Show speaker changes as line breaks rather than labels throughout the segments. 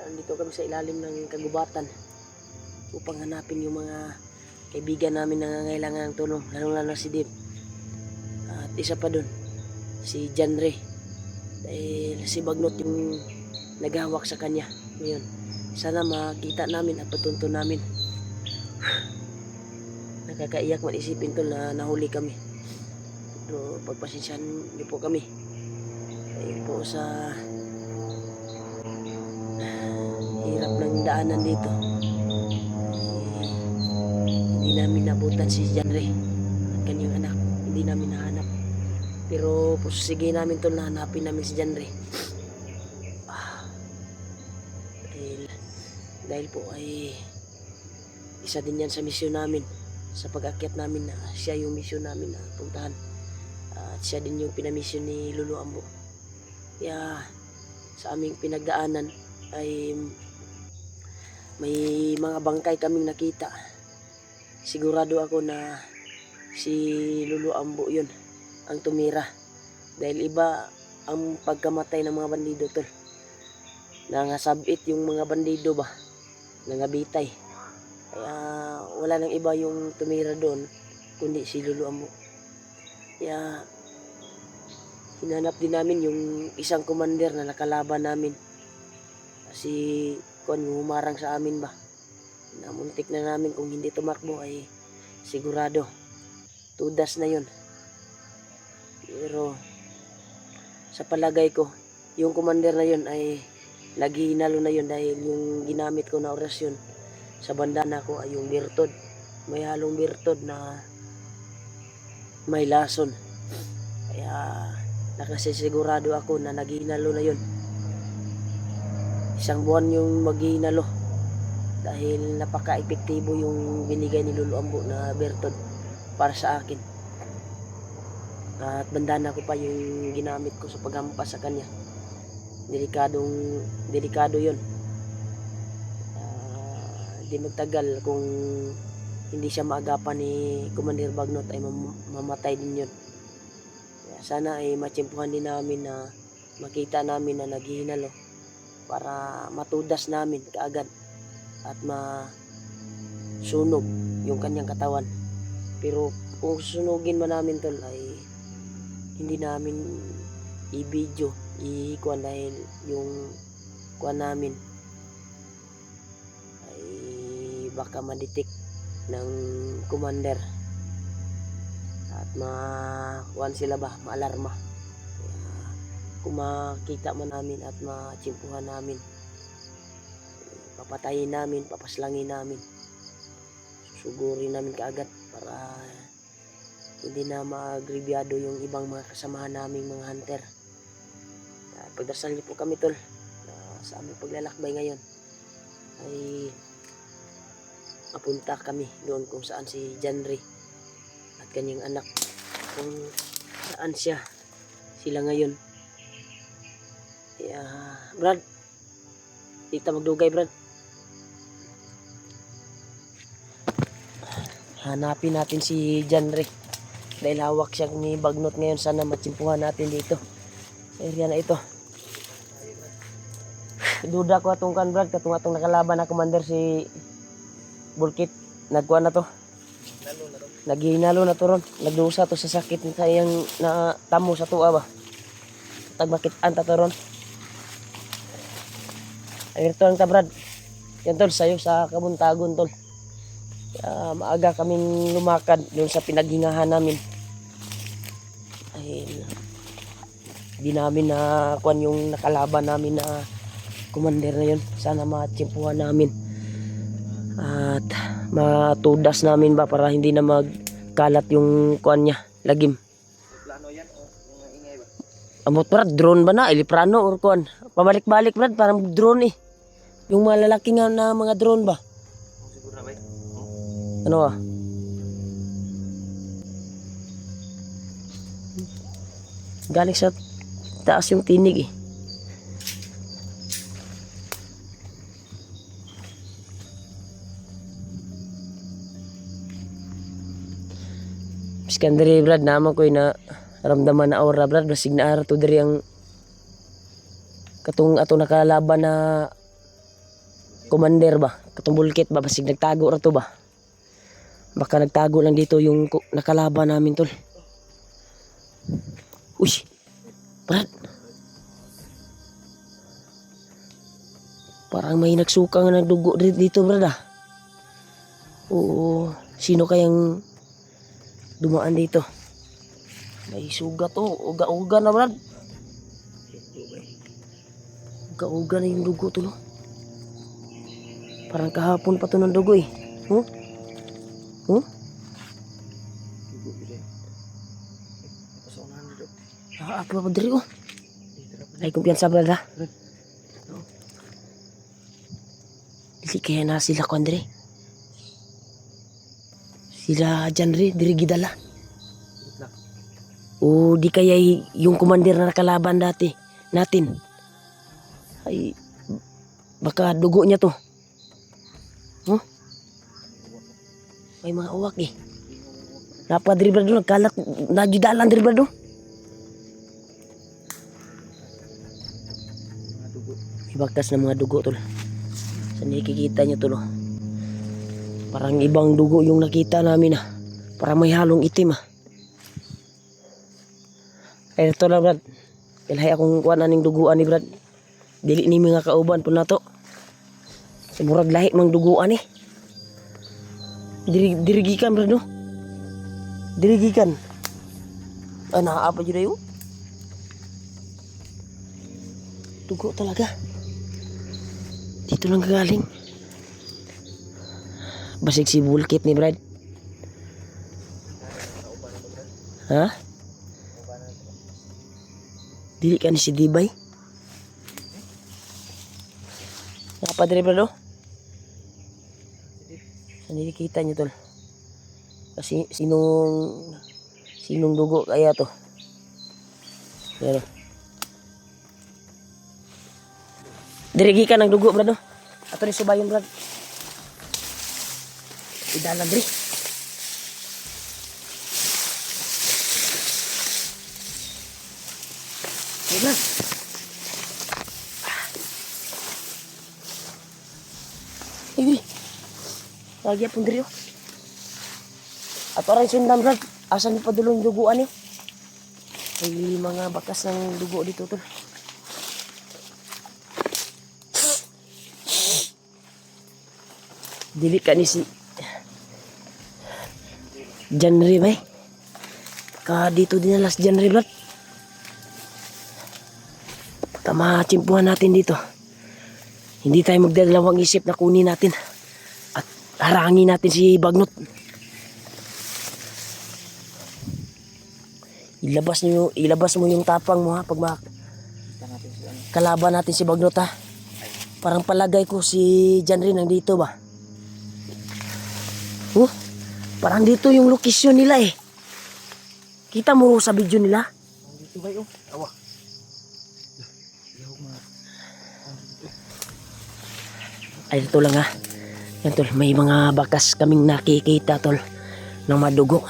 Nandito kami sa ilalim ng kagubatan upang hanapin yung mga kaibigan namin na nangangailangan ng tulong, lalo-lalo na si Dave. At isa pa dun, si John Ray. Dahil si Bagnot yung naghahawak sa kanya ngayon. Sana makita namin at patunto namin. Nakakaiyak man isipin tol na nahuli kami. Pero pagpasensyahan niyo po kami. Dahil po sa hirap ng daanan dito, hindi namin nabutan si John Ray at kanyang anak. Hindi namin nahanap. Pero sige namin tol na hanapin namin si John Ray. Dahil po ay isa din yan sa misyon namin, sa pag-akyat namin, na siya yung misyon namin na puntahan. At siya din yung pinamisyon ni Lolo Ambo. Kaya sa aming pinagdaanan ay may mga bangkay kaming nakita. Sigurado ako na si Lolo Ambo yun ang tumira. Dahil iba ang pagkamatay ng mga bandido tol. Nangasabit yung mga bandido ba, nangabitay. Kaya wala nang iba yung tumira doon kundi si Lolo Ambo. Kaya hinanap din namin yung isang commander na nakalaban namin. Si Kon humarang sa amin ba. Namuntik na namin kung hindi tumakbo ay sigurado tudas na yun. Pero sa palagay ko, yung commander na yun ay naghihinalo na yun dahil yung ginamit ko na orasyon sa bandana ko ay yung birtod. May halong birtod na may lason. Kaya nakasisigurado ako na naghihinalo na yun. Isang buwan yung maghihinalo dahil napaka-epektibo yung binigay ni Lolo Ambo na birtod para sa akin. At bandana ko pa yung ginamit ko sa paghampas sa kanya. Delikado yun. Di magtagal kung hindi siya maagapan ni Commander Bagnot ay mamatay din yun. Kaya sana ay matsimpuhan din namin na makita namin na naghihinalo para matudas namin kaagad at masunog yung kanyang katawan. Pero kung sunugin man namin tol ay hindi namin i-video, i-kuan dahil yung kuan namin ay baka ma-detect ng commander at kuan sila ba, maalarma. Kaya kung makita man namin at matsimpuhan namin, papatayin namin, papaslangin namin, susugurin namin kaagad para hindi na magribyado yung ibang mga kasamahan naming mga hunter. Pagdasal niyo po kami tol na sa aming paglalakbay ngayon ay mapunta kami doon kung saan si John Ray at kanyang anak, kung saan sila ngayon. Kaya Brad, dito magdugay Brad, hanapin natin si John Ray dahil hawak siya ni Bagnot ngayon. Sana matsimpuhan natin dito sa area na ito. Duda ko atong kan Brad, katong atong nakalaban na commander si Bulkit, nagkuha na to, naghinalo na to ron, nagdusa to sa sakit sa iyang na tamo sa tuwa ba, tagmakitaan ta to ron. Ay ito ang ta Brad, yan tol, sayo sa Kabuntagon tol. Maaga kaming lumakad doon sa pinaghingahan namin. Ay di namin na kuan yung nakalaban namin na commander na yun. Sana matsimpuhan namin at matudas namin ba para hindi na magkalat yung kuan niya, lagim.
Plano yan o yung ingay ba?
Amot Brad, drone ba na? Iliprano or kuan? Pabalik-balik Brad, parang drone eh. Yung malalaki nga na mga drone ba?
Siguro na ba?
Ano ah? Galing sa taas yung tinig eh. Iskandari Brad, naman ko na ramdaman na aura Brad, basig na araw to diri ang katong ato nakalaban na commander ba, katong bulkit ba, basig nagtago ra to ba. Baka nagtago lang dito yung nakalaban namin tol. Uy, Brad. Parang may nagsuka nga nagdugo dito Brad ah. Oo, sino kayang dumaan dito? May sugat to, uga-uga na Brad. Uga-uga na yung dugo to no. Parang kahapon pa to ng dugo eh. Huh? Huh?
Dugo gid. Pasok na dito.
Apa pa diri oh. Ay kumpiyansa Brad ha. Dili kaya na sila ko Andre. Sila Janre, diri gidala. O di kaya yung commander na nakalaban dati natin. Ay baka dugo niya to. Huh? May mga uwak eh. Napa diri Brad nagkalat nagidalan diri Brad.
Mga dugo.
Ibagtas ng mga dugo tol. Sa nakikita nyo tol. Parang ibang dugo yung nakita namin ah. Parang may halong itim ah. Ay ito lang Brad. Ilhay akong kuwan aning duguan ni Brad. Dili ni mga kauban po na to. Murag lahi mang duguan eh. Dirigikan Brad no. Dirigikan. Apa jud ayo? Dugo talaga. Dito lang galing. Basig si bulkit ni Brad. Ha? Dili ka ni si Dibay. Apa diri Brad? Hindi kita niyo tol. Kasi sinong dugo kaya to? Pero dirigi ka ng dugo Brad. Ato ni subayon Brad. Idalan diri. Hey Brad. Hey diri. Lagi pun diri oh. Ato rin sundan Brad. Asan pa dulong duguan eh. May mga bakas ng dugo dito tol. Dili ka ni si Janre ba eh. Ka dito dinalas Janre Brad. Tama chimpuhan natin dito. Hindi tayo magdadalawang isip na kunin natin. At harangin natin si Bagnot. Ilabas mo yung tapang mo ha pag kalaban natin si Bagnot ha. Parang palagay ko si Janre nandito ba. Parang dito yung lokasyon nila eh. Kita mo sa video nila.
Dito ba oh? Awa.
Ay dito lang ha. Yan tol, may mga bakas kaming nakikita tol ng madugo.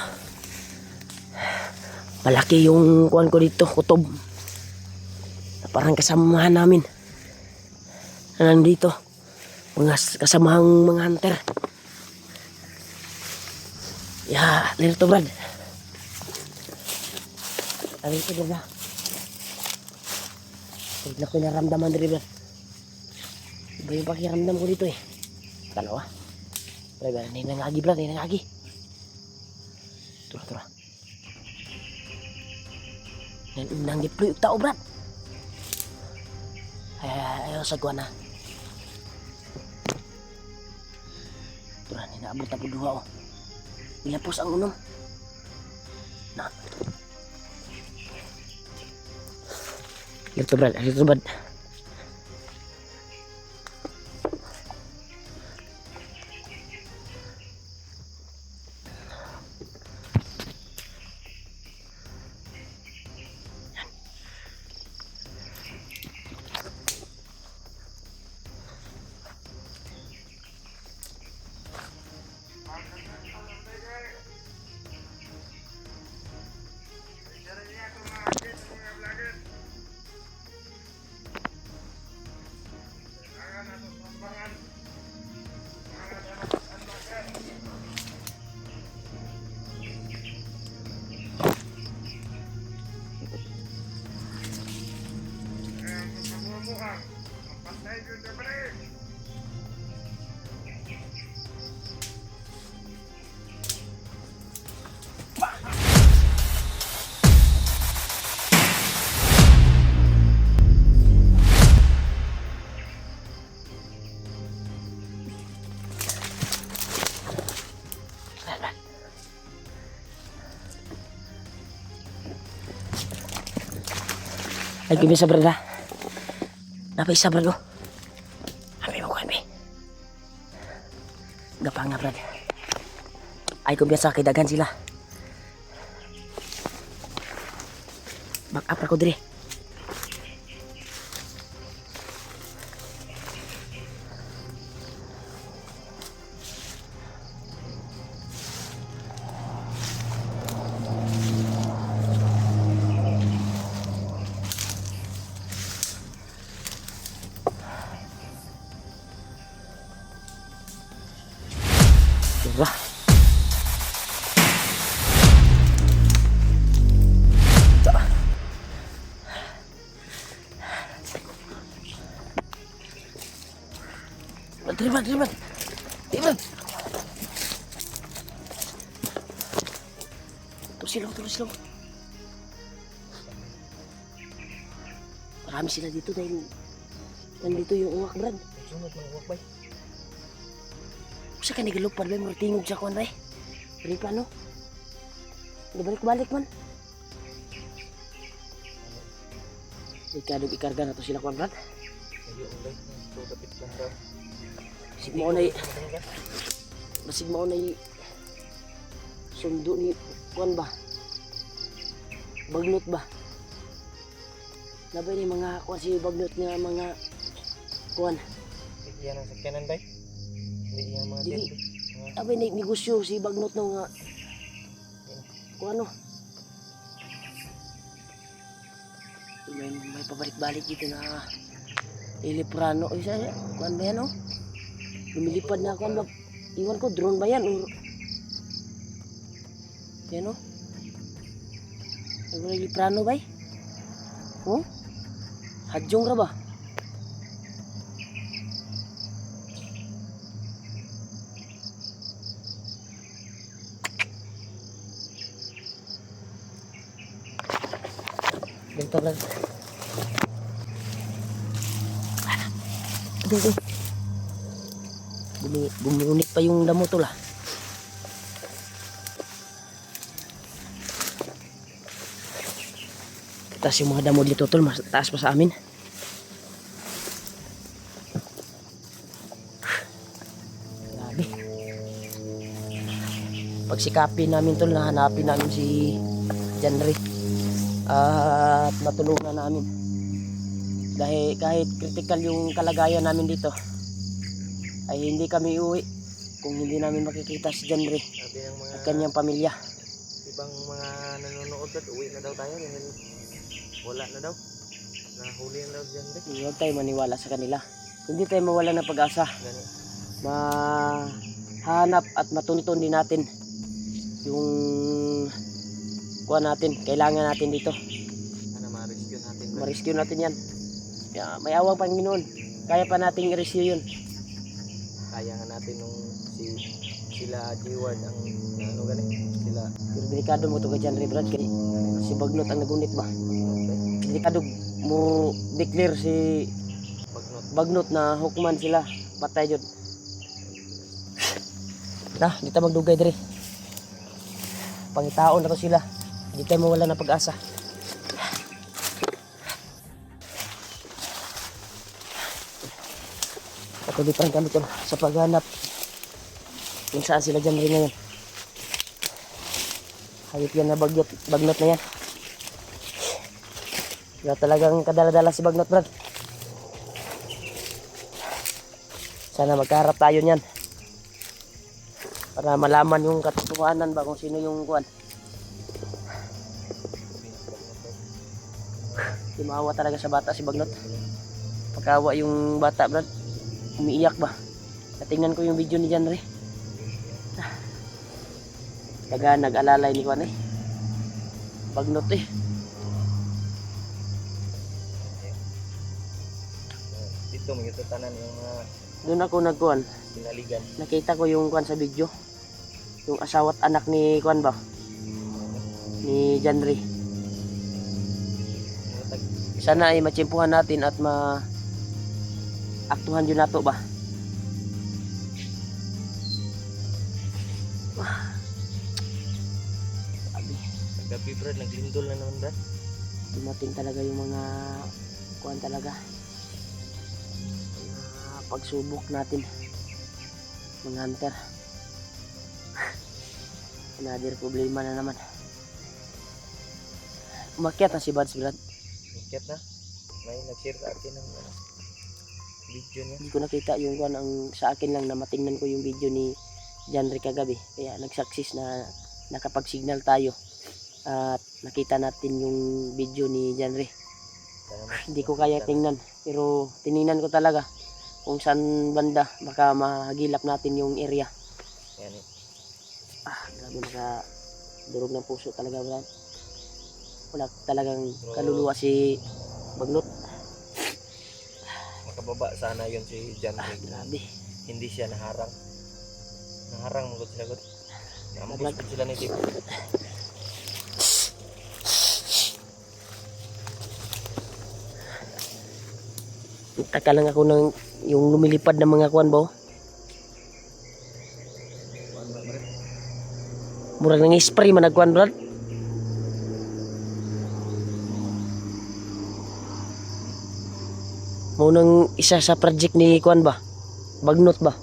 Malaki yung kuwan ko dito, kutob. Parang kasamahan namin. Na nandito. Mga kasamahang mga hunter. Ya, dito Brad. Dito Brad. Huwag na ko naramdaman dito Brad. Iba yung pakiramdam ko dito eh. Dalawa. Brad, hindi nangagi Brad, hindi nangagi. Tura. Nanggiplo yung tao Brad. Ayaw sagwa na. Tura, ninaabot na po duha oh. Ilapos ang unom. Na. Dito Brad. Ay, kumisa brad ha. Napaisa brad oh. Ambil mo kuhan, be. Gapang nga, brad. Ay, kung biasa kay daghan sila. Back up ako dire. Diba? Terima. Terus silaw. Marami sila dito dahil nandito yung uwak, brad.
Sunod mga uwak bay.
Sa ka nagilupad ba, tingog sa kuwan ba? Pero paano? Balik man. Ikadog ikarga na to sila kuwan, brad.
Ayun bay. So dapat lang daw.
Basig mo na sundo ni kuwan ba? Bagnot ba? Labay ni mga kuwan si bagnot nga mga kuwan.
Yan ang sakyanan bay. Hindi yan mga
Dili.
dito.
Abay negosyo si bagnot no nga kuwan no. May pabalik-balik dito na Iliprano. Isa kuwan ba yan oh? Lumilipad na kuwan ba? Iwan ko drone ba yan? Yan oh. Iliprano ba? Oh? Hadjong ra ba? Bentar lang. Aduh. Bumunit pa yung damo to lah. Taas yung mga damo dito tol, mas taas pa sa amin. Grabe. Pagsikapin namin tol, nahanapin namin si Janry. At matulungan namin. Dahil kahit critical yung kalagayan namin dito, ay hindi kami uwi kung hindi namin makikita si Janry
Sabi ng mga
at kanyang pamilya.
ibang mga nanonood at uwi na daw tayo dahil wala na daw. Nahuli na daw dyan bay.
Huwag tayo maniwala sa kanila. Hindi tayo mawala ng pag-asa.
Gani.
Mahanap at matuntun din natin yung kuha natin. Kailangan natin dito.
Sana ma-rescue natin. bay.
Ma-rescue natin yan. May awang Panginoon. Kaya pa nating i-rescue yun.
Kaya nga natin nung sila G-Ward ang ano gani. Sila
Pero delikado mo ito kay Janry Brad. Kaya si Bagnot ang nagunit ba?
bay.
Delikado mo declare si
Bagnot.
Bagnot na hukman sila. Patay yun. Dito magdugay diri. Pangitaon na to sila. Hindi tayo mawala ng pag-asa. Patuloy pa rin kami tol sa paghanap kung saan sila dyan rin ngayon. Hayop yan na bagnot na yan. Kaya talagang kadala-dala si Bagnot, brad. Sana magkaharap tayo niyan para malaman yung katotohanan ba kung sino yung kuwan. Maawa talaga sa bata si Bagnot. Pagkawa yung bata, brad, umiiyak ba? Natingnan ko yung video ni Janry. Taga nag-alalay ni kuwan Bagnot
Dito Dito may ito tanan yung mga
Doon ako nagkuan.
sinaligan.
Nakita ko yung kuan sa video. Yung asawa't anak ni kuan ba? Ni Janry.
Matag
Sana ay matsimpuhan natin at aktuhan yun nato ba? Sabi,
gabi brad naglindol na naman brad.
dumating talaga yung mga kuan talaga. Mga pagsubok natin. Mga hunter. Another problema na naman. Umakyat na si Buds Brad.
Ikat na. May nag-share sa akin ng video niya.
Hindi ko nakita yung kuan, ang sa akin lang na matingnan ko yung video ni Janry kagabi. Kaya nag-success na nakapag-signal tayo. At nakita natin yung video ni Janry. Hindi ko kaya tingnan. Pero tiningnan ko talaga kung saan banda. Baka mahagilap natin yung area.
Yan eh.
Grabe, durog ng puso talaga, Brad. Wala talagang kaluluwa si Bagnot.
Makababa sana yun si John Rig.
Grabe.
Hindi siya naharang. Naharang mo sila god. Naambos
Naglag-
po sila ni Tip.
Taka lang ako ng yung lumilipad ng mga kuan ba. Murag nang spray man nagkuan, Brad. Mo nang isa sa project ni kuan ba? Bagnot ba?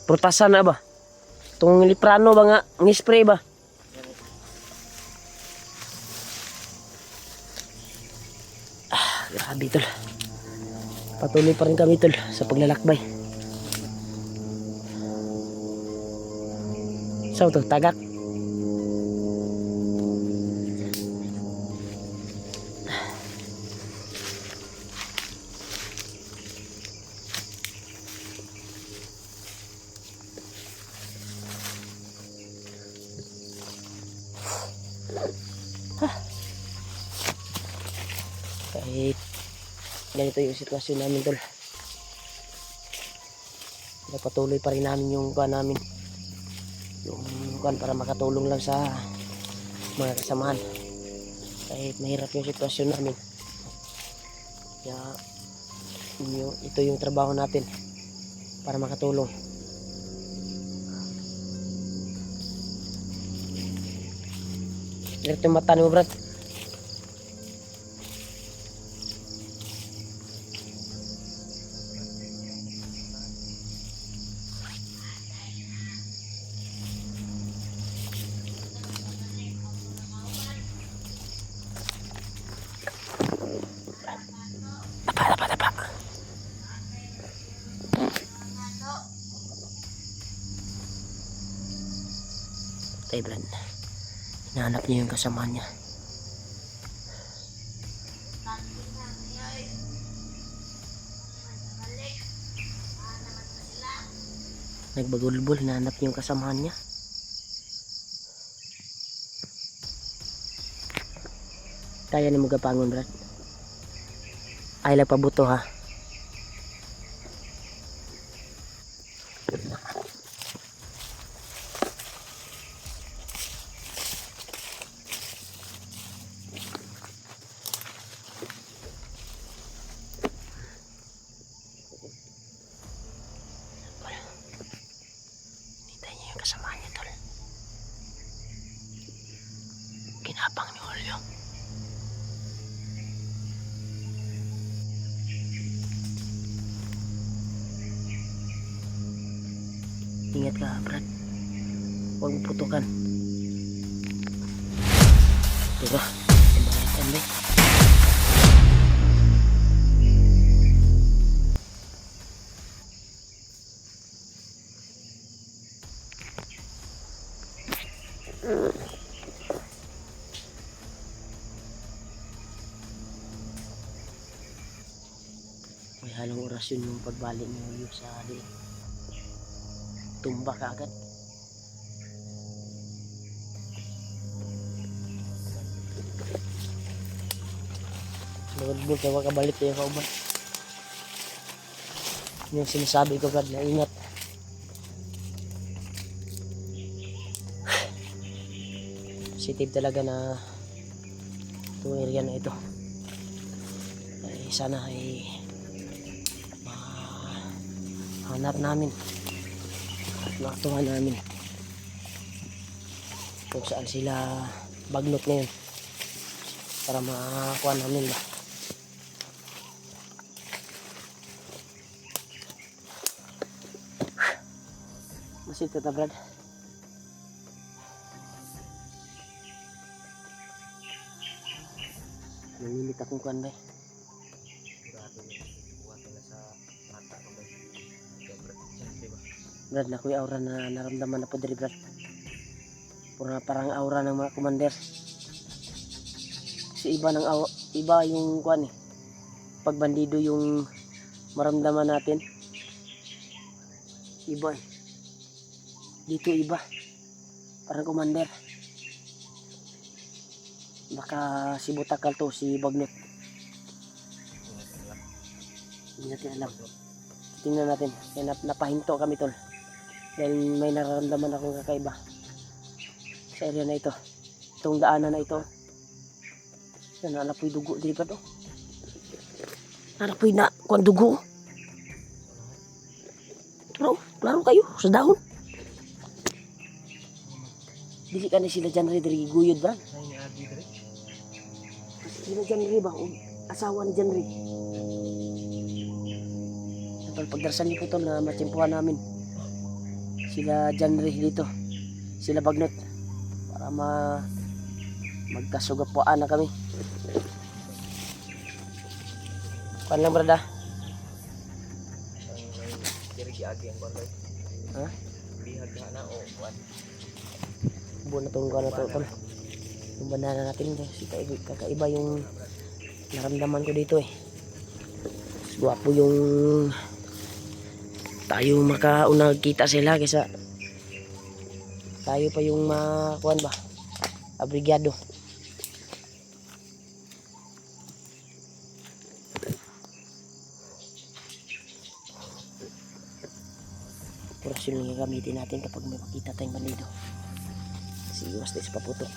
Prutasan na ba? Tung liprano ba nga ng spray ba? Grabe tol. Patuloy pa rin kami tol sa paglalakbay. So to, tagak. Kahit ganito yung sitwasyon namin tol, patuloy pa rin namin yung kuan namin, yung kuan para makatulong lang sa mga kasamahan kahit mahirap yung sitwasyon namin. Kaya ito yung trabaho natin para makatulong. Diretso yung mata mo, Brad. Tapa. Tay Brad, hinahanap niya yung kasama niya. Nagbagulbol, hinahanap niya yung kasamahan niya. Kaya ni mo gapangon, Brad. Ay lang pabuto ha. Hintay niya yung kasama niya, tol. Kinapang ni Julio. Ingat ka, Brad. Huwag mo putukan. Diba? Pabalikan ba? May halong orasyon yung pagbalik ni Julio sa hali. Tumba ka agad. Lord, ka makabalik tayo kauban. Yung sinasabi ko, Brad, na ingat. Positive talaga na itong area na ito. Ay, sana ay mahanap namin at makatungan namin kung saan sila bagnot ngayon para makakuha namin ba. Masit ka ta, Brad. Nangilit akong kuhan ba.
Sigurado buhat nila sa mata ko ba. Siyempre ba?
Brad, na kuya aura na naramdaman na po diri, Brad. Pura parang aura ng mga commander. Kasi iba yung kuan eh. Pag bandido yung maramdaman natin. Iba eh. Dito iba. Parang commander. Baka si Butakal to, si Bagnot. Hindi natin alam. Tingnan natin. Kaya napahinto kami, tol. Dahil may nararamdaman akong kakaiba sa area na ito. Itong daanan na ito. Yan, nalapoy dugo. Di ba to? Nalapoy na kuang dugo. Klaro kayo sa dahon. Dili ka na sila dyan rin dari guyod, Brad.
Ay, ni Adi dire.
Sila dyan rin ba? Asawa ni dyan rin. Tol, pagdarsan niyo po tol na matsimpuhan namin. Sila dyan rin dito. Sila Bagnot. Para magkasugapuan na kami. Kuan lang, Brad, ah.
Diri giagi ang barlay.
Ha?
Bihag na o kuan.
Buo na itong kuan na to, tol. Yung banana natin, kasi kakaiba yung naramdaman ko dito eh. Guwapo yung tayo makaunang kita sila kaysa tayo pa yung makuan ba, abrigado. Operasyon lang yung gamitin natin kapag may makita tayong bandido. Kasi iwas tayo sa paputok.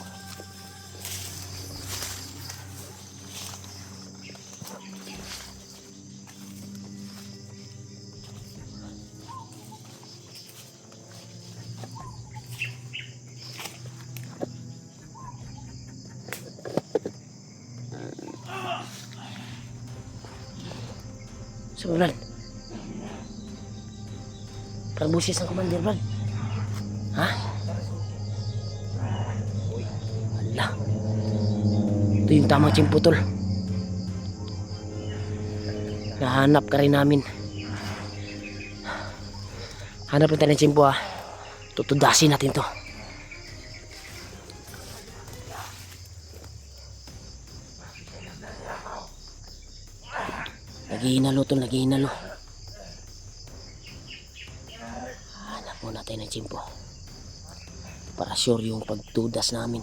So, Brad. Parang busis ng commander, Brad. Ha? Ala. Ito yung tamang tsimpo, tol. Nahanap ka rin namin. Hanap na tayo ng tsimpo, ha. Tutudasin natin to. Naghihinalo, tol. Naghihinalo. Hanap muna tayo ng tsimpo. Para sure yung pagtudas namin.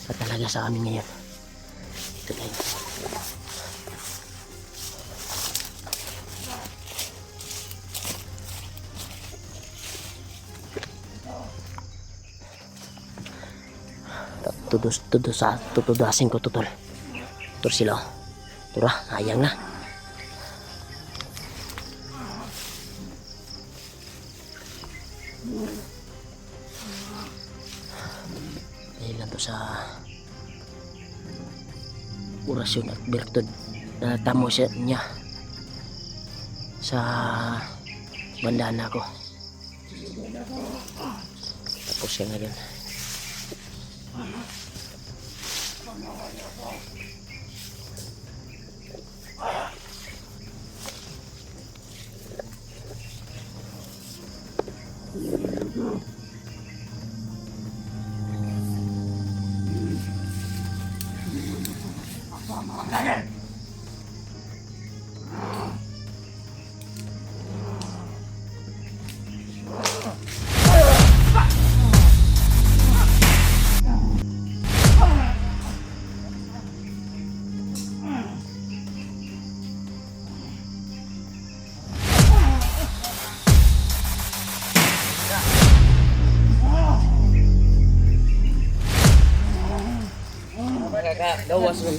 Talaga sa amin ngayon. Ito tayo. Tutudasin ko tutol. Tur sila. Tura, ayang na. Dahil lang to sa orasyon at bertod na tamo niya sa bandana ko. Tapos siya ngayon. Nakakadawas man.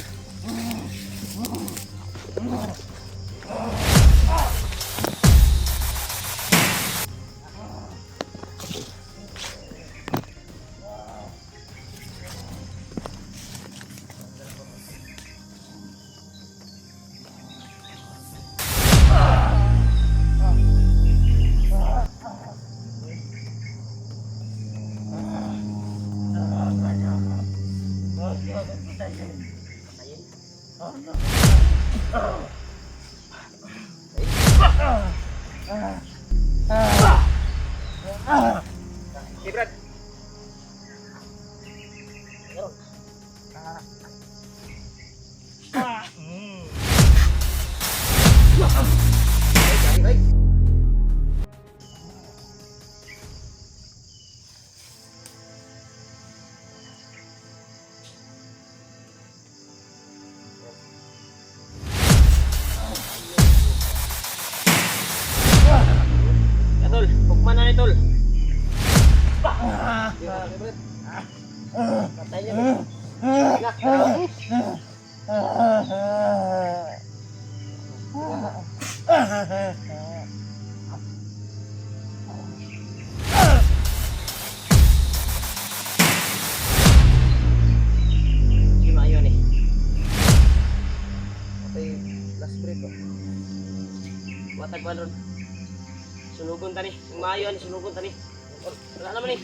Okay, Brad. Ay.
Ya tol, hukman na ni tol. Patay niya. Sino ayo nih?
Okay, last breath oh.
Watag ba ron? Sunugon tani. Yung maayo ni sunugon tani. Wala naman eh.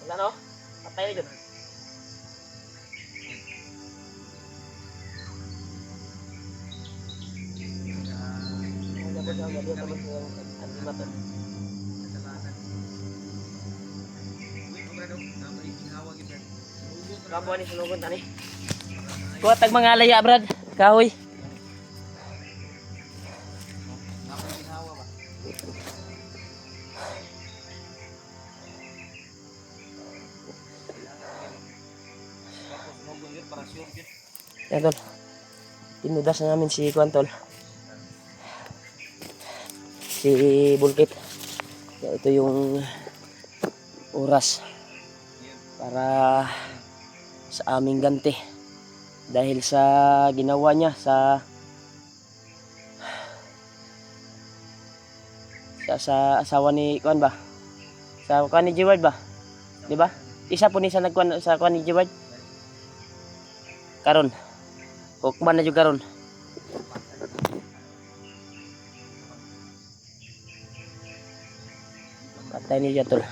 Wala no? Patay na dyan. Dapat ang gabi tapos yung animator. Kapo ni sunugon tani. Watag mga alaya brad. Kahoy. Yan tol. Tinudas na namin si Kuan tol. Si Bulkit. Kaya ito yung oras para sa aming ganti. Dahil sa ginawa niya sa asawa ni Kuan ba? Sa Kuan ni Jeward ba? Di ba? Isa po ni sa nagkuan sa Kuan ni Jeward. Karon. Hukman na jud karon. Patay niya tol.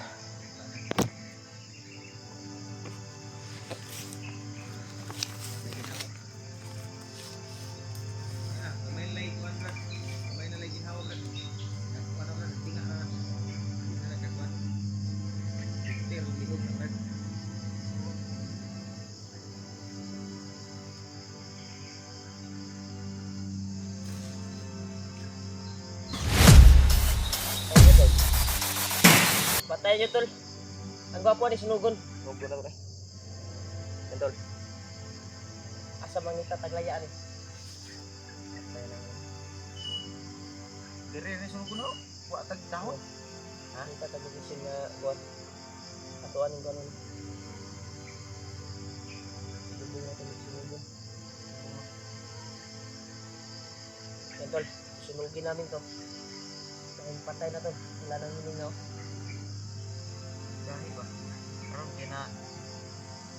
Patay niyo tol. Ang gwapo ni sunugon.
Huwag na pre.
Yan tol. Asa mangita taglayaan eh.
Dire rin sunog no. Wa tag dahon.
Ha? Kita tagusin nga buwan. Atuan yung kanon. Ibubong natin yung sunugon. Yan tol. Sunugin namin to. Dahil patay na to. Wala nang hiningaw.
Dahil ba? Karon kina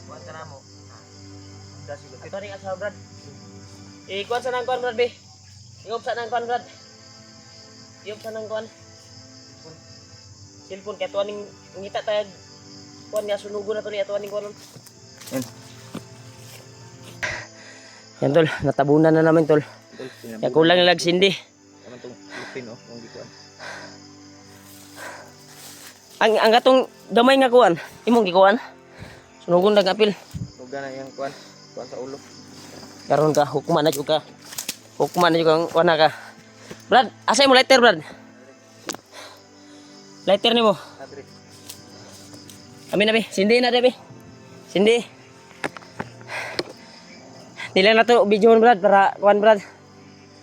kuan ta namo. Unda si Bulkit.
Ito rin asawa brad. Ikuan sa nang kuan brad be. Iup sa nang kuan brad. Iup sa nang kuan. Cellphone kaya tuwan ning ngita tayo. Kuan nga sunugo na to niya tuwan ning kuan.
Yan.
Yan tol, natabunan na namin tol. Kaya kulang lang sindi.
Kaman tong lupin oh, kung gikuan.
Ang gatong gamay nga kuan, imong gikuan. Sunugon lang apil.
Huwag na yung kuan. Kuan sa ulo.
Karon ka, hukman na jud ka. Hukman na jud kang kuana ka. Brad, asay mo lighter, Brad? Lighter nimo.
Adri.
Amin na be, sindi na be. Sindi. Nila na to video Brad para kuan Brad.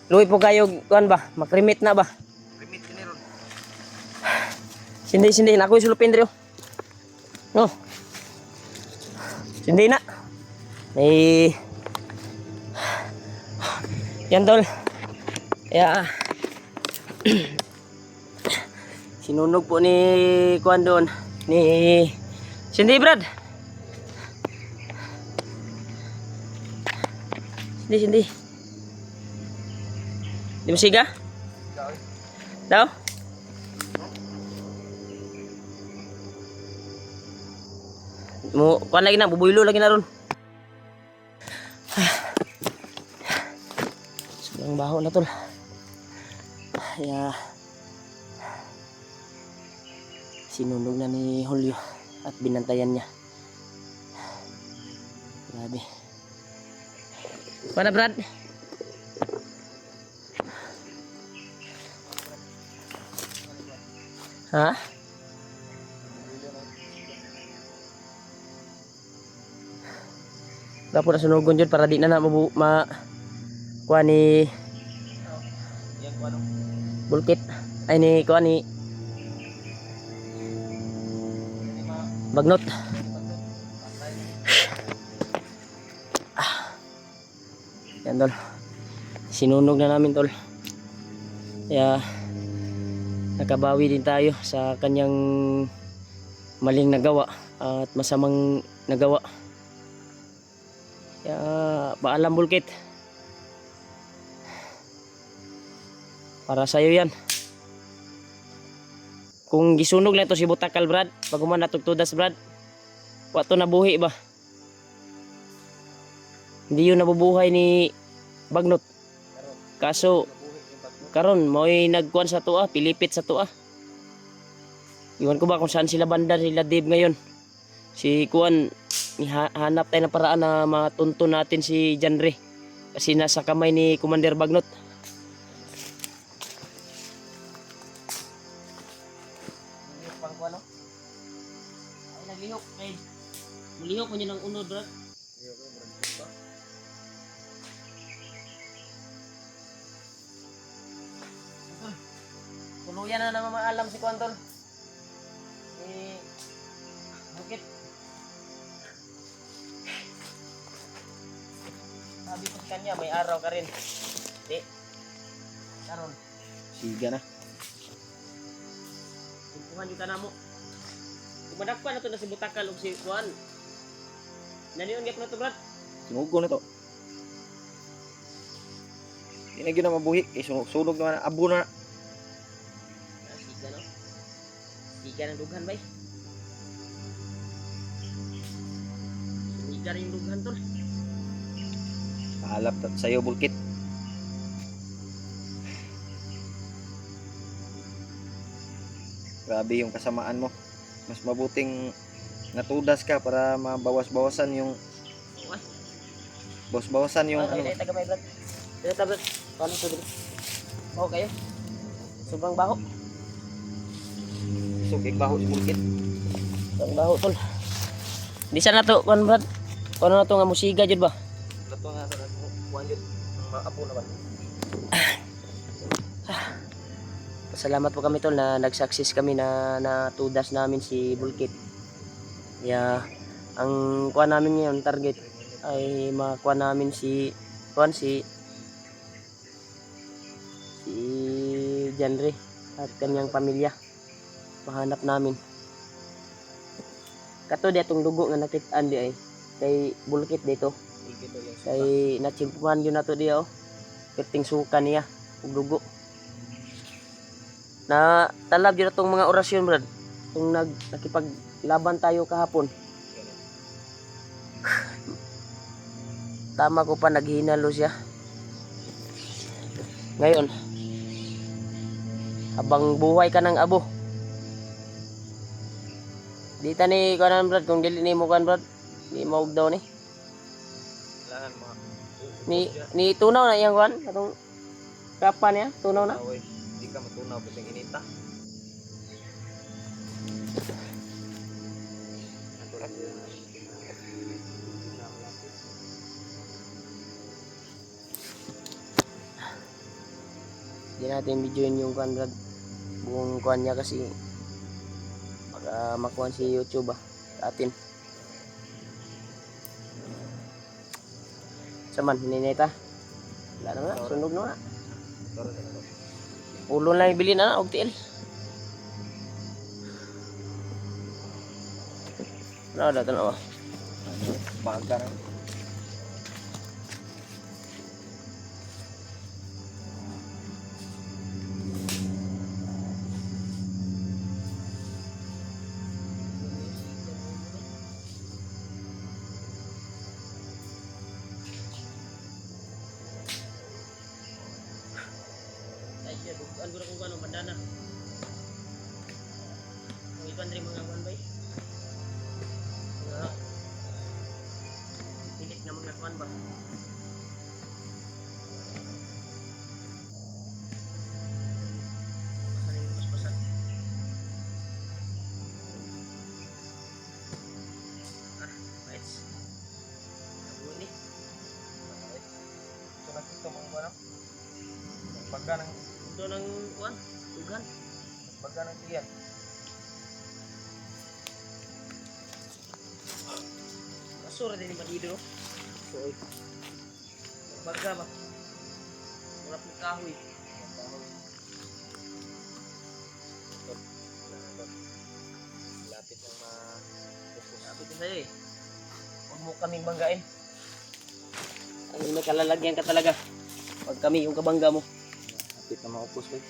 Luwi po kayo kuan ba? Makrimit na ba?
Limit ni ron.
Sindi na ako isulupin diri. No. Sindi na. May yan tol. Ya. Sinunog po ni kuan doon ni Sindi Brad. Sindi. Di mo siga? Daw? Mo kuan lagi na bubuylo lagi na ron. Sobrang baho na tol. Ya. Sinunog na ni Julio at binantayan niya. Grabe. Mana Brad? Ha? Dapat na sunugon dyan para di na kuha ni
Yang kuan.
Bulkit. Ay ni kuha ni Bagnot. Yan tol. Sinunog na namin tol. Kaya nakabawi din tayo sa kanyang maling nagawa at masamang nagawa. Kaya paalam Bulkit. Para sa'yo yan. Kung gisunog lang ito si Butakal Brad, pag human natugtudas Brad, wato nabuhi ba? Hindi yun nabubuhay ni Bagnot. Kaso karon mo'y nagkuhan sa tuwa, pilipit sa tuwa. Iwan ko ba kung saan sila banda, sila Dave ngayon. Si Kuan, hanap tayo ng paraan na matuntun natin si Janre. Kasi nasa kamay ni Commander Bagnot. Ay, naglihok. Ay, malihok mo niya ng unod, Brad. Tuluyan na naman maalam si Kuantol. Bukit. Sabi ko sa kanya, may araw ka rin. Di. Karon.
Siga na.
Kumpuhan yung tanamo. Kumadakpan na ito na si Butakal o si Kuan. Naniyon gap na ito, Brad.
Sinugo na to. Hindi na yun na mabuhi. Sunog naman. Abo na.
Siga, no? Siga ng dughan, bay. Siga rin yung dughan, tol.
Paalap sa'yo, Bulkit. Grabe yung kasamaan mo. Mas mabuting natudas ka para mabawas-bawasan yung
Uy.
bawas-bawasan yung
Ay, taga may Brad. Dito, Brad. Paano ito, Brad? Oo, kayo. Sobrang baho.
sukik baho si Bulkit.
Sobrang baho, tol. Di sana to, Kuan, Brad. Kuan na to nga musiga, jud ba?
Lato nga sa kuwan yun. Ang apo na ba?
Salamat po kami tol na nag-success kami na natudas namin si Bulkit. Kaya ang kuha namin ngayon target ay makuha namin si Janre at kanyang pamilya. Mahanap namin. Kato di atong dugo nga nakitaan di ay kay Bulkit dito. Kay natsimpuhan yun nato di oh. Kerting suka niya ug dugo. Na talab yun itong mga orasyon, Brad. Kung nakipaglaban tayo kahapon. Tama ko pa, naghinalo siya. Ngayon, habang buhay ka ng abo. Di ta ni kanan, Brad, kung dili ni mo kan, Brad. Di maug daw ni.
Kailangan mga
Ni tunaw na iyang kuan katong kapa niya, tunaw na.
Away. Hindi ka matunaw pag inita.
Hindi natin videoin yung kuan Brad. Buong kuan niya kasi baka makuha si YouTube sa atin. Saman, hininita. Wala naman na, sunog na. Ulo lang ibili na, og tiil. Ano daw tanaw?
Baga na.
Ay siya, dugaan ko na kung ano, bandana. Ang iban rin mga kuan bay. Mga pilit na mga kuan ba? Basta rin mas basa. Right. Nabuo ni.
So nakita mo ba? Baga ng
Ito ng kuan, tugan.
baga ng tiyan.
Masura din yung badido. So, baga ba? Wala pong kahoy.
Lapit ng
Sabi ko sa'yo eh. Huwag mo kaming banggain. Ang may kalalagyan ka talaga. Pag kami yung kabangga mo.
lapit na maupos kay.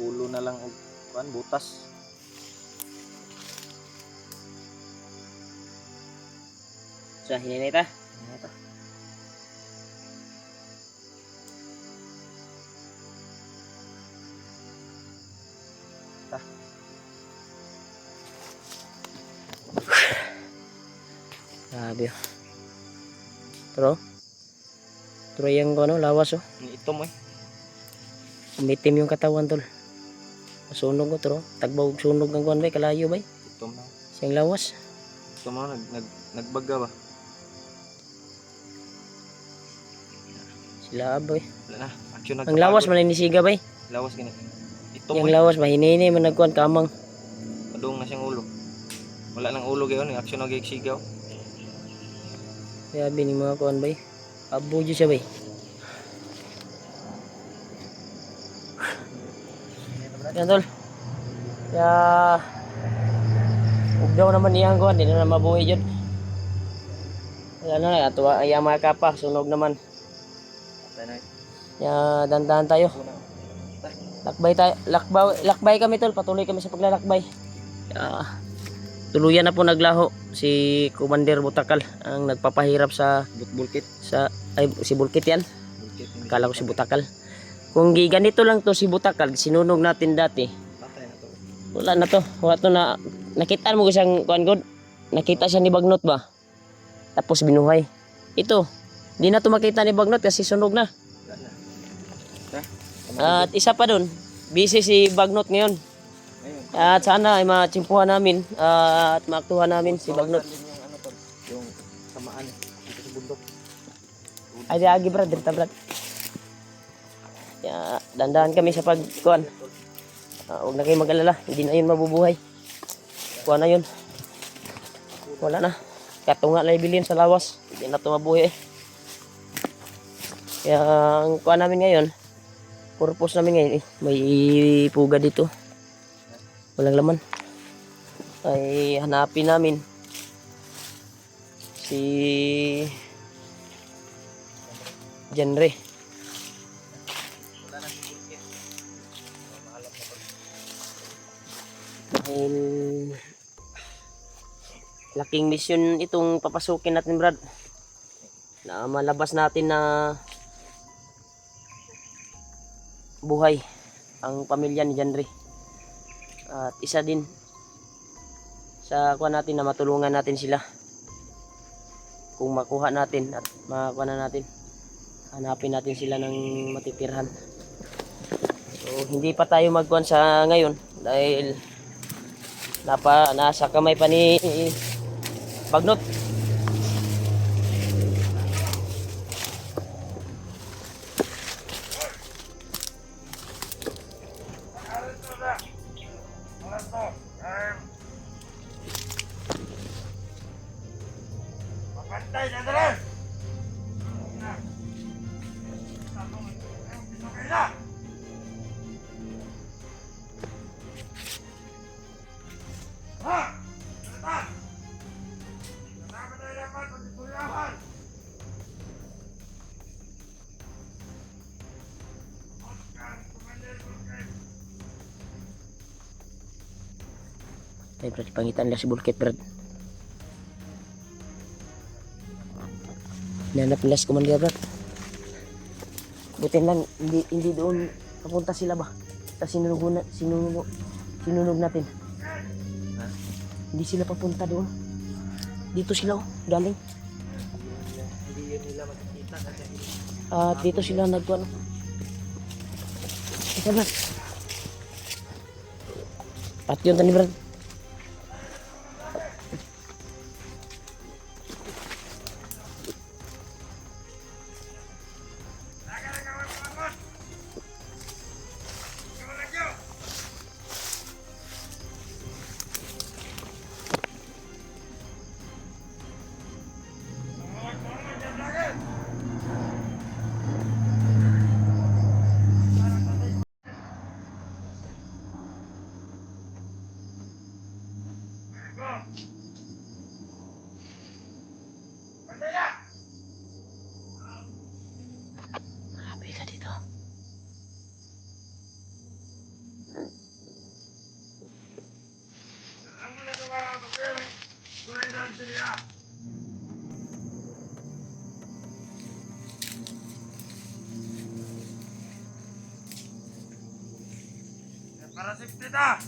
Ulo na lang og kuan butas.
So, hininita.
Ano ta?
Grabe oh. Pero yung ano, lawas oh.
Ito mo eh.
Umitim yung katawan tol. Masunog ko tro. Tagbaw sunog ng kuan bay, kalayo bay.
Ito mo.
Siyang lawas.
Ito mo nagbaga ba?
Sila aboy.
Wala na. Action
Ang lawas man inisiga bay.
Lawas gani. Ito mo.
Yung lawas mahinini man nagkuan kamang.
Padung na siyang ulo. Wala nang ulo gayon, action na gigsigaw.
Kaya bining mga kuan bay. Abo jud siya bay. Yan tol. Ya ugdaw naman iyang kuan, di na mabuhi jud. Wala na ato ay mga kapa sunog naman.
Patay na.
Ya dandahan tayo. Lakbay tayo, lakbay kami tol, patuloy kami sa paglalakbay. Tuluyan na po naglaho si Commander Butakal ang nagpapahirap sa
Bulkit.
si Bulkit yan.
Bulkit.
Akala ko si Butakal. Kung ganito lang to si Butakal, sinunog natin dati.
Patay na to.
Wala na to. Wala to na nakita mo siyang kuan god. Nakita siya ni Bagnot ba? Tapos binuhay. Ito, di na to makita ni Bagnot kasi sunog na.
Wala na.
At isa pa doon, busy si Bagnot ngayon.
Ayun.
At sana ay matsimpuhan namin at maaktuhan namin si Bagnot.
Yung ano to, yung samaan dito sa bundok.
Ay di agi brad, dirta brad. Ya, dandahan kami sa pagkuan. Huwag na kayo mag-alala, hindi na yun mabubuhay. Kuha na yun. Wala na. Katunga lang ibilin sa lawas. Hindi na ito mabuhay eh. Kaya ang kuha namin ngayon, purpose namin ngayon eh, may puga dito. Walang laman. Ay hanapin namin si genre. Dahil laking mission itong papasukin natin brad, na malabas natin na buhay ang pamilya ni Janry. At isa din sa kuha natin na matulungan natin sila kung makuha natin at makuha na natin, hanapin natin sila ng matitirhan. So hindi pa tayo magkuhan sa ngayon dahil nasa kamay pa ni Bagnot. Ay, Brad, pangitan nila si Bulkit, Brad. Nanap nila si Commander, Brad. Butin lang, hindi doon papunta sila ba? Sa sinunog natin.
Ha?
Hindi sila papunta doon. Dito sila, oh, galing.
Hindi yun nila makikita kasi
At dito sila nagkuhan. Ito, Brad. At yun, tani, Brad. Marami ka dito.
para safety ta.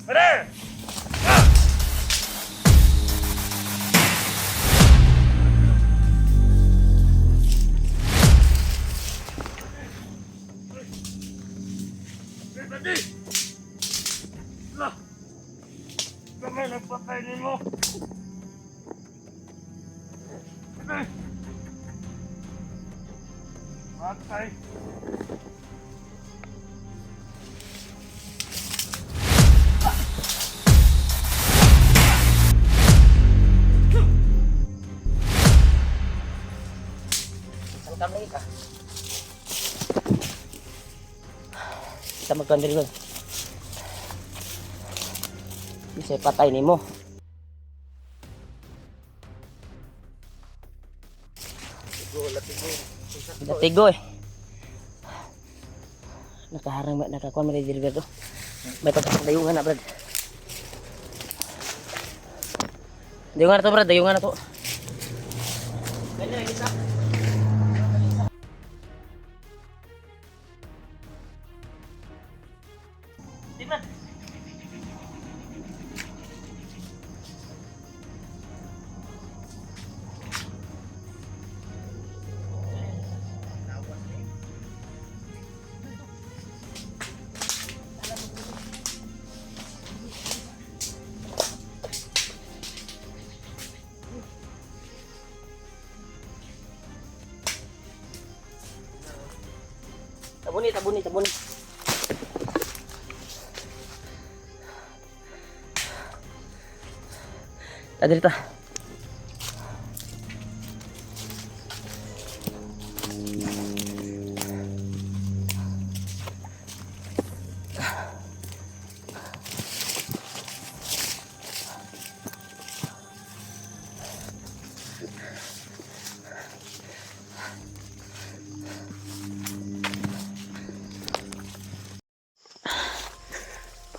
Pare! Pwede! Lah! Kamay nagpakainin mo! Pwede! Matay!
Saan ka may ka? Kita magkandil ko. Bisa patay ni mo. Latigo eh. Nakaharang ba nakakuha mo rin Gilberto. May pagkakadayungan na brad. Dayungan na to brad, dayungan na to. Ganyan isa. Di brad. Tabuni, tabuni, tabuni. Adrita.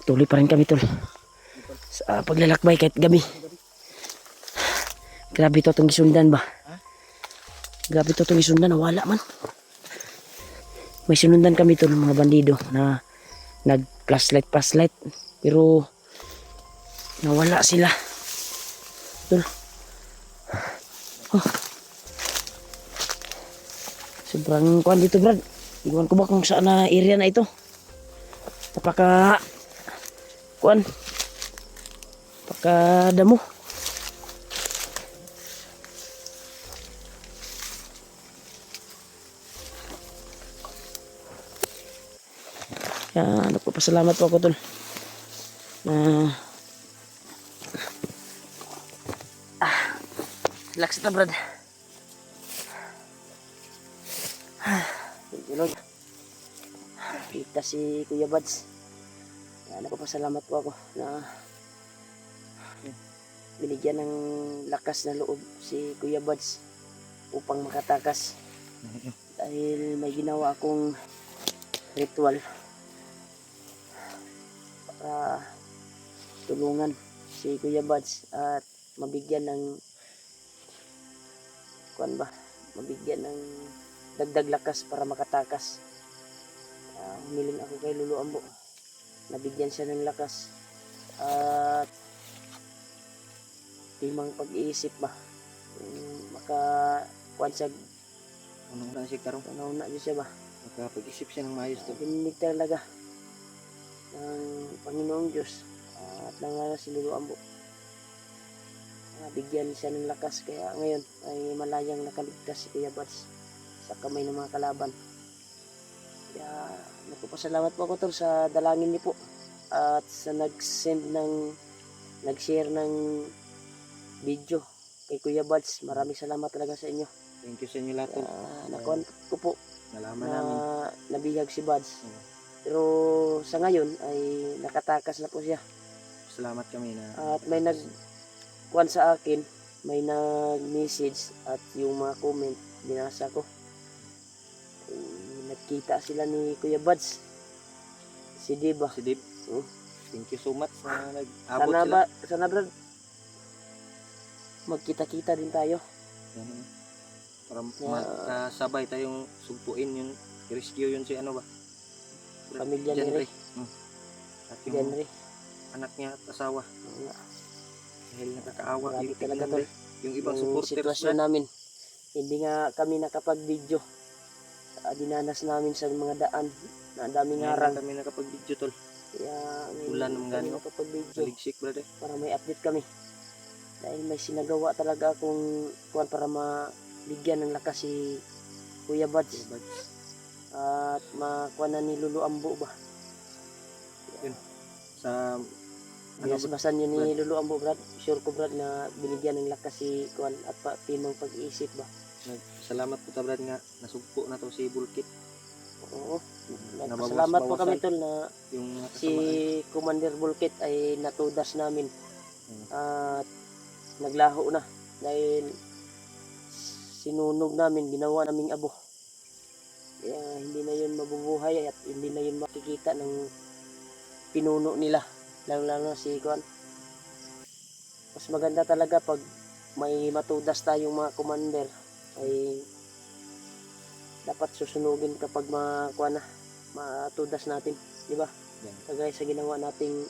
Tuloy pa rin kami tol sa paglalakbay kahit gabi. Grabe to itong isundan ba? Grabe to itong isundan, nawala man. May sinundan kami tol mga bandido na flashlight. Pero nawala sila. Tol. Oh. Sobrang kuan dito, Brad. Iwan ko ba kung saan na area na ito. Napaka kuan. Napaka damo. Kaya nagpapasalamat po ako, tol. Relax na, Brad. Thank you, Lord. Kita si Kuya Buds. Kaya nagpapasalamat po ako na binigyan ng lakas na loob si Kuya Buds upang makatakas. Dahil may ginawa akong ritual para tulungan si Kuya Buds at mabigyan ng mabigyan ng dagdag lakas para makatakas. Humiling ako kay Lulu Ambo, nabigyan siya ng lakas at timang pag-iisip ba makakuan siya.
Anong na siya karong?
Tanaw na siya ba,
Makapag-isip siya ng maayos to.
Bininig talaga ng Panginoong Diyos at nangalan si Lulu Ambo. Bigyan siya ng lakas, kaya ngayon ay malayang nakaligtas si Kuya Buds sa kamay ng mga kalaban. Kaya nagpapasalamat po ako, tol, sa dalangin niyo po at sa nag-share ng video kay Kuya Buds. Maraming salamat talaga sa inyo.
Thank you sa inyo lahat, tol.
Nakuha ko po
Nalaman
na
namin.
nabihag si Buds. Pero sa ngayon ay nakatakas na po siya.
Salamat kami na
At may kuan sa akin, may nag-message at yung mga comment binasa ko. Nagkita sila ni Kuya Buds, si Diba.
si Dave.
Oh.
Thank you so much na nag-abot sila.
Sana Brad, magkita-kita din tayo.
Yan, para makasabay tayong sugpuin yung rescue yun si ano ba?
Pamilya ni
Jenry.
Ray.
At yung
Jenry.
anak niya at asawa. Dahil nakakaawa
Grabe
yung
talaga,
tingnan,
tol.
Ray. Yung ibang
Yung
supporters
sitwasyon
na.
namin, hindi nga kami nakapag-video. Dinanas namin sa mga daan na ang daming
Ngayon
harang.
lang kami nakapag-video, tol.
Kaya ngayon
Ulan naman
kami
gano'n.
nakapag-video
Saligsik, brother.
para may update kami. Dahil may sinagawa talaga akong kuwan para mabigyan ng lakas si Kuya Buds at makuha na ni Lulu Ambo ba.
Sa
Binasbasan yun ni Lulu Ambo, Brad. Sure ko, Brad, na binigyan ng lakas si kuwan at timang pag-iisip ba.
salamat po, brad, nga nasugpo na to si Bulkit.
Oo. Salamat po kami, tol, na
Yung
si Commander Bulkit ay natudas namin at naglaho na dahil sinunog namin, ginawa naming abo. Kaya hindi na yun mabubuhay at hindi na yun makikita ng pinuno nila, lalo si Kuan. Mas maganda talaga pag may matudas tayong mga commander ay dapat susunugin kapag matudas natin, di ba?
Yan.
Kagaya sa ginawa natin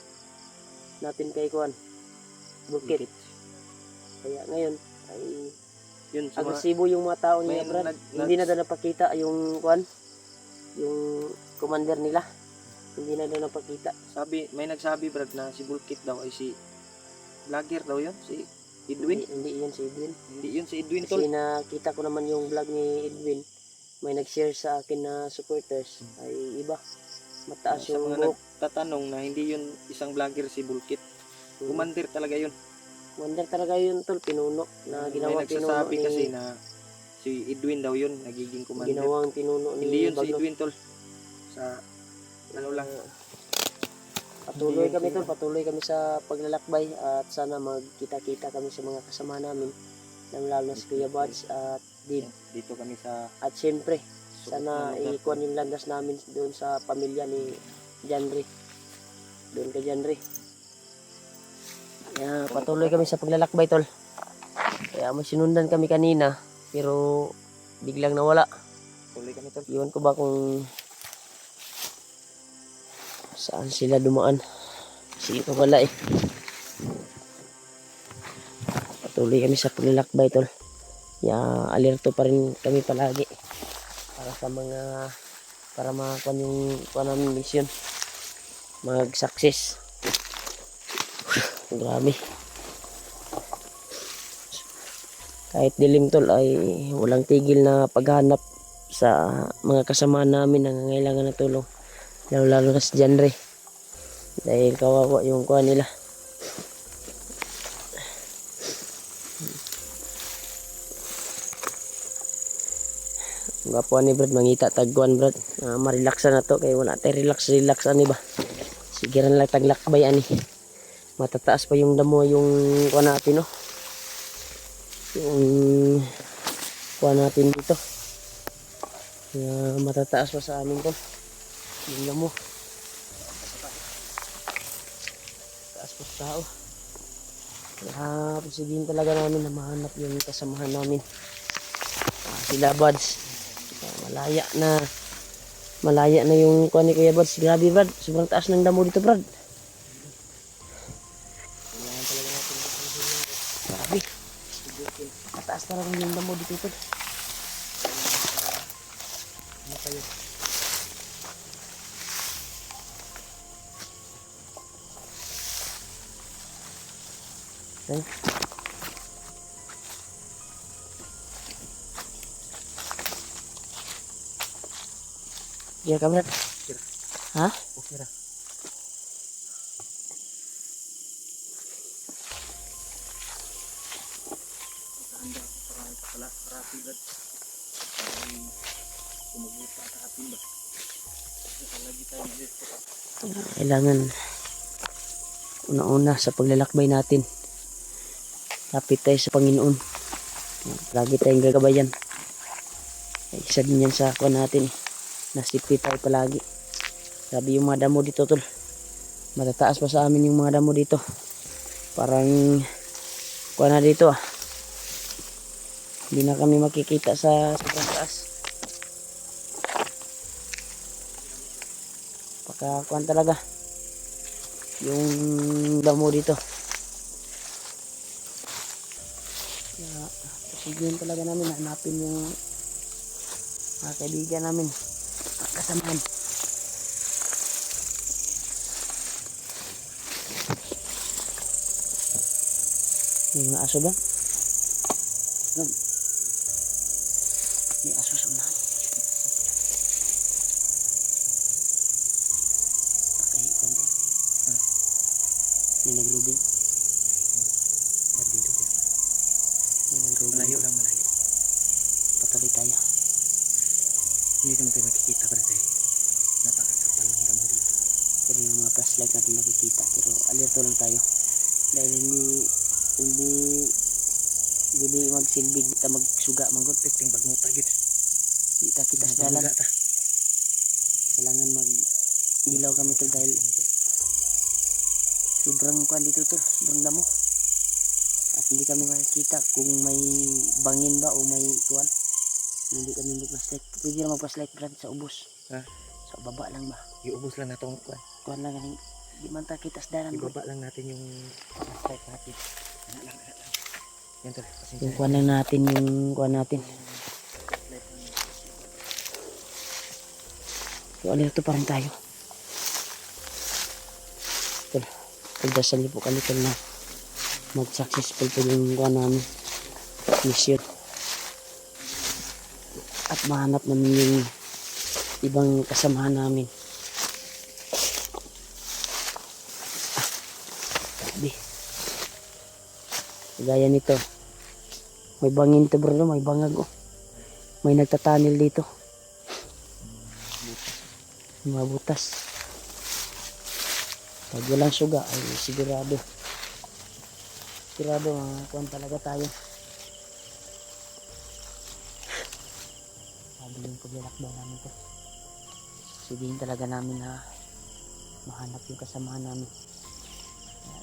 kay Kuan Bukit. Kaya ngayon ay
Yun, sa mga,
agresibo yung mga tao niya,
may
Brad. Hindi na daw napakita yung Kuan, yung commander nila. Hindi na daw napakita.
may nagsabi, brad, na si Bulkit daw ay si vlogger daw yun, si Edwin.
Hindi yun si Edwin.
Hindi yun si Edwin, tol.
Kasi nakita ko naman yung vlog ni Edwin. May nag-share sa akin na supporters ay iba. Mataas
Sa
yung
mga
buhok.
nagtatanong na hindi yun isang vlogger si Bulkit. Commander talaga yun.
Wonder talaga yun, tol, pinuno na ginawa
May
pinuno
nagsasabi
ni
kasi na si Edwin daw yun nagiging commander.
ginawang pinuno ni
Hindi yun si
Bagno.
Edwin, tol. Sa ano lang.
Patuloy kami, tol, patuloy kami sa paglalakbay at sana magkita-kita kami sa mga kasama namin, lalo na si Kuya Buds at Dib.
Dito kami sa
At syempre,
subok
sana
na lugar.
ikuan yung landas namin doon sa pamilya ni Janry. Doon kay Janry. Kaya patuloy kami sa paglalakbay, tol. Kaya may sinundan kami kanina, pero biglang nawala.
Tuloy kami, tol.
Iwan ko ba kung Saan sila dumaan? Sige pa pala eh. Patuloy kami sa paglalakbay tol. Alerto pa rin kami palagi para sa mga para makakuha yung kuha namin mission mag-success. Grabe. Kahit dilim tol ay walang tigil na paghanap sa mga kasama namin na nangangailangan ng tulong. Lalo na si Janre. Dahil kawawa yung kuha nila. Gapuan ni Brad, mangita tagkuan Brad. Marelaksan na to kay wala tayo relax ani ba. Sige ran lang taglakbay ani. Matataas pa yung damo yung kuha natin no. Yung kuha natin dito. Matataas pa sa amin to. Yung damo. Taas pa sa tao. Pusigin talaga namin na mahanap yung kasamahan namin. Sila Buds. Malaya na yung kuha ni Kuya Buds. Grabe Brad, sobrang taas ng damo dito Brad. Grabe. Mataas talaga yung damo dito Brad. Ano kayo? Okay. Iya ka Brad? Ha?
Okay ra. Handa para rapi Brad. Kumaguta sa atin ba? Lagi tayo dito.
Kailangan una-una sa paglalakbay natin. Lapit tayo sa Panginoon. Lagi tayong gagabayan. Isa din yan sa kuha natin. Nasipit tayo palagi. Grabe yung mga damo dito tol. Matataas pa sa amin yung mga damo dito. Parang kuha na dito ah. Hindi na kami makikita sa sobrang taas. Pagkakuan talaga yung damo dito. Kaya pasigyan talaga namin hanapin yung mga kaibigan namin, kasamahan. Yung mga aso ba? May aso sa unahan. Nakahipan ba? May nagrubing.
Ba't dito siya?
May nagrubing.
Malayo lang, malayo.
Patuloy tayo.
Hindi naman tayo makikita Brad eh. Napakakapal ng damo dito.
Pero yung mga flashlight natin nakikita. Pero alerto lang tayo. Dahil hindi magsilbig kita magsuga manggot.
Ting bagong tagit.
Kita sa dalan. Kailangan mag-ilaw kami tol dahil sobrang kuan dito tol. Sobrang damo. At hindi kami makikita kung may bangin ba o may kuan. Hindi kami mag-flashlight. Pwede na mag-flashlight Brad sa ubos.
Ha?
Sa baba lang ba?
Iubos lang natong kuan.
Kuan lang ganing. Di man ta kita sa dalan.
Ibaba lang natin yung flashlight natin. Ano lang. Yan tol.
Yung kuan lang natin yung kuan natin. So alerto pa rin tayo. Tol, pagdasal niyo po kami tol na mag-successful po yung kuan namin. Mission. At mahanap namin yung ibang kasamahan namin. Grabe. Gaya nito. May bangin to bro, may bangag oh. May nagtatanil dito. Mga butas. Pag walang suga ay sigurado kuwan talaga tayo. Sabi yung paglalakbay namin to. Sabihin talaga namin na mahanap yung kasamahan namin.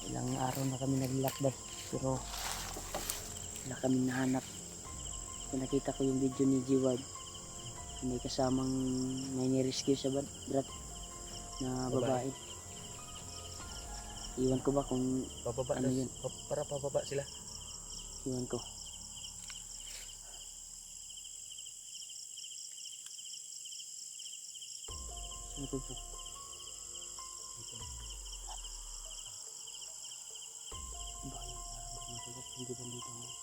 Ilang araw na kami naglalakbay pero wala kami nahanap. Kung nakita ko yung video ni G-Ward, may kasamang may ni-rescue sa Brad na babae. Iwan ko ba kung
Pababa
ano
daw,
yun?
para pababa sila.
Iwan ko. Ano to bro? Bakit matugot hindi ba dito ngayon?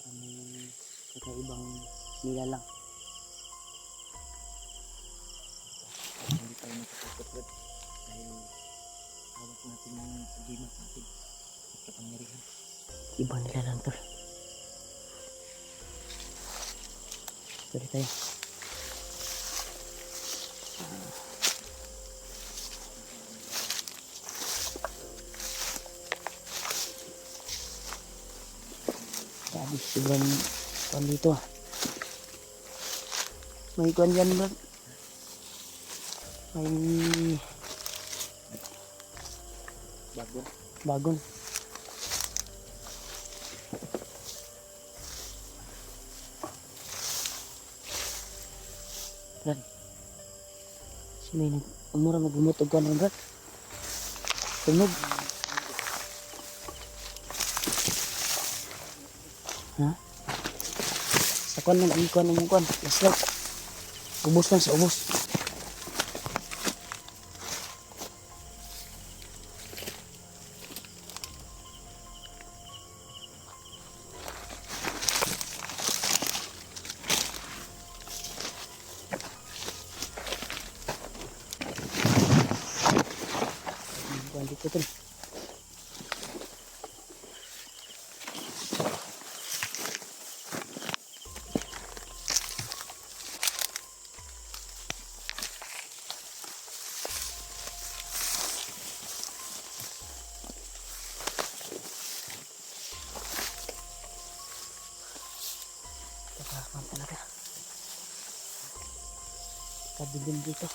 May kakaibang nilalang.
Hindi tayo nakatakot Brad. Dahil hawak natin yung agimat natin. At kapangyarihan.
Ibang nilalang to. Sorry tayo. Grabe, sobrang kuwan dito ah. May kuwan dyan bro. May
Bago.
bagon. Brad. Si may umura magumutog kuwan ron brad. Tunog. Ha? Sa kuwan lang ang kuwan ng kuwan. Last light. Ubus lang sa ubus. Ang kuwan dito tol. Kapakaman talaga. Kadilim dito.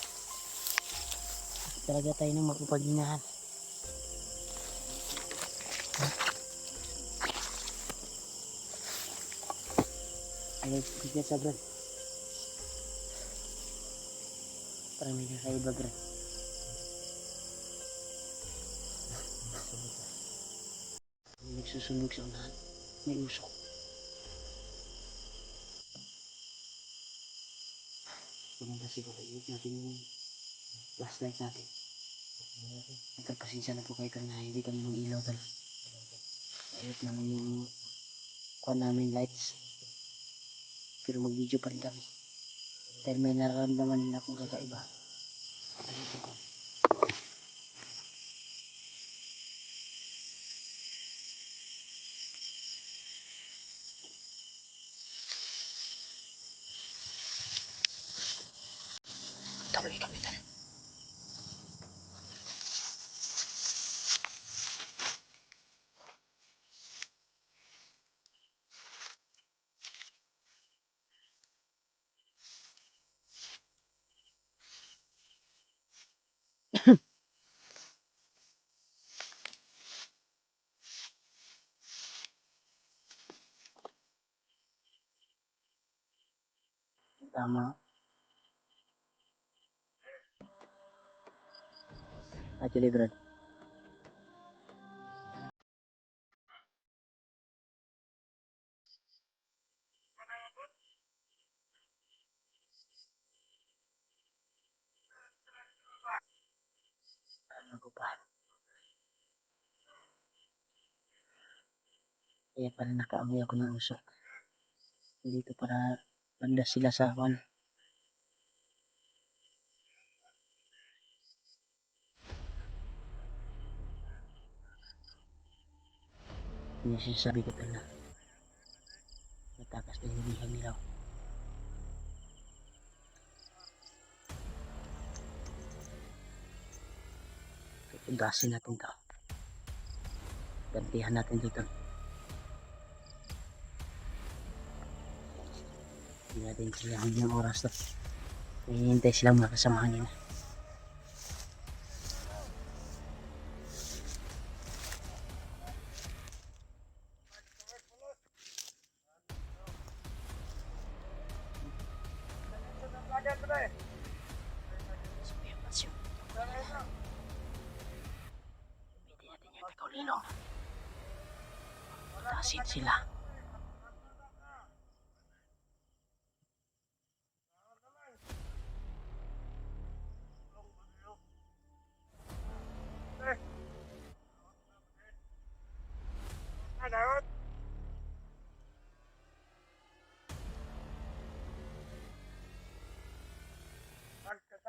Talaga tayo ng mapapaginahan. Ay, bigyan sa brad. Parang may nakaiba brad. May nagsusunog sa unahan. May usok. Maganda siguro i-mute natin yung flashlight natin. Nagkapasensya na po kayo na hindi kami mag-ilaw tal. I-mute namin yung kuha namin lights. Pero mag-video pa rin kami. Dahil may nararamdaman din akong kakaiba. Tuloy kami tal. Tama. Actually, brad. Ano ko pa? Kaya pala nakaamoy ako ng usok. Dito para banda sila sa akin. Hindi sinasabi ko pala. Matakas na hindi kami raw. Tugasin natin to. Gantihan natin dito. Hindi natin kailangan yung oras to. Hihintay silang mga kasamahan nila. Ninong. Magkasin sila.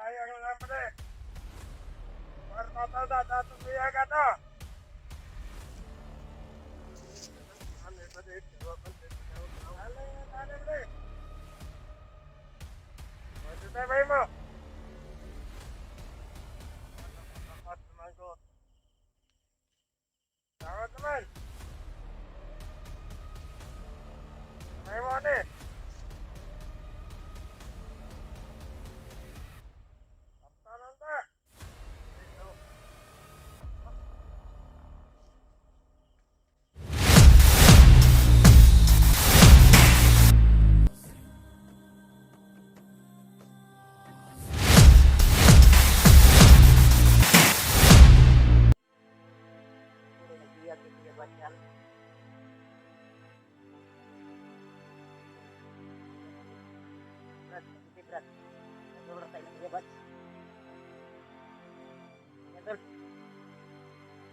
Sayang lang pala eh. Marmata dato siya ka to. Ano ba dito? Alay na tayo ba? Ano tayo mo? Dapat naman ko. Dapat naman. Ay mo ate. Tananda.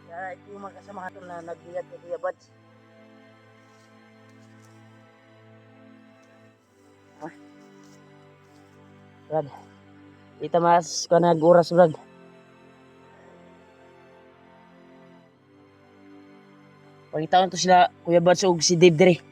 Kaya ito yung mga kasama natin na nagbiyag kay Kuya Buds. Brad, ita mas ka nag-oras, Brad. Pangitaon to sila, Kuya Buds o si Dave Dre.